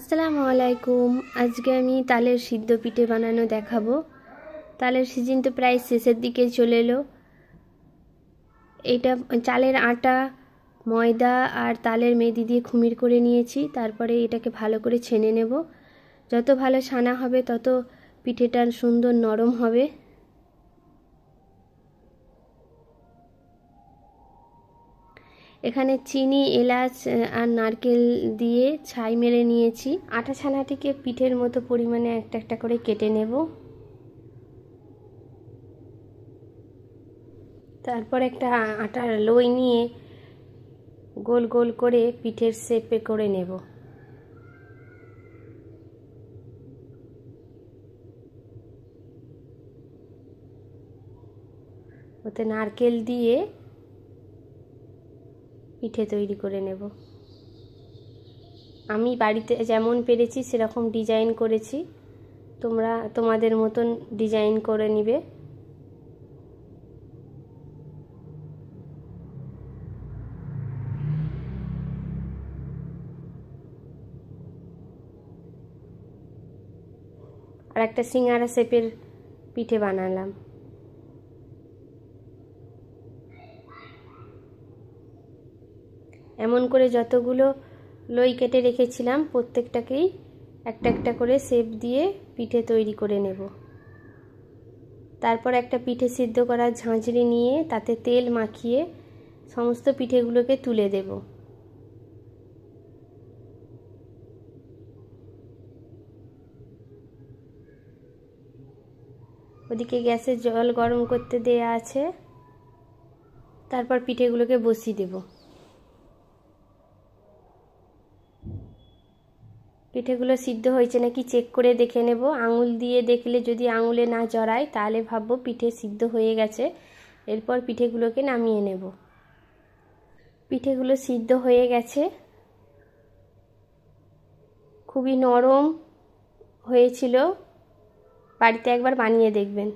আসসালামু আলাইকুম। আজকে আমি তালের সিদ্ধ পিঠে বানানো দেখাবো। তালের সিজন তো প্রায় শেষের দিকে চলে এলো। এটা চালের আটা, ময়দা আর তালের মেদি দিয়ে খুমির করে নিয়েছি। তারপরে এটাকে ভালো করে ছেনে নেব। যত ভালো ছানা হবে তত পিঠেটা সুন্দর নরম হবে। এখানে চিনি, এলাচ আর নারকেল দিয়ে ছাই মেরে নিয়েছি। আটা ছানাটিকে পিঠের মতো পরিমাণে একটা একটা করে কেটে নেব। তারপর একটা আটার লই নিয়ে গোল গোল করে পিঠের শেপে করে নেব। ওতে নারকেল দিয়ে পিঠে তৈরি করে নেব। আমি বাড়িতে যেমন পেরেছি সেরকম ডিজাইন করেছি, তোমরা তোমাদের মতন ডিজাইন করে নিবে। আর একটা সিঙ্গারা শেপের পিঠে বানালাম। এমন করে যতগুলো লই কেটে রেখেছিলাম প্রত্যেকটাকেই একটা একটা করে শেপ দিয়ে পিঠে তৈরি করে নেব। তারপর একটা পিঠে সিদ্ধ করার ঝাঁঝরি নিয়ে তাতে তেল মাখিয়ে সমস্ত পিঠেগুলোকে তুলে দেব। ওদিকে গ্যাসে জল গরম করতে দেয়া আছে। তারপর পিঠেগুলোকে বসিয়ে দেব। পিঠেগুলো সিদ্ধ হয়েছে নাকি চেক করে দেখে নেব। আঙুল দিয়ে দেখলে যদি আঙুলে না জড়ায় তাহলে ভাববো পিঠে সিদ্ধ হয়ে গেছে। এরপর পিঠেগুলোকে নামিয়ে নেব। পিঠেগুলো সিদ্ধ হয়ে গেছে, খুবই নরম হয়েছিল। বাড়িতে একবার বানিয়ে দেখবেন।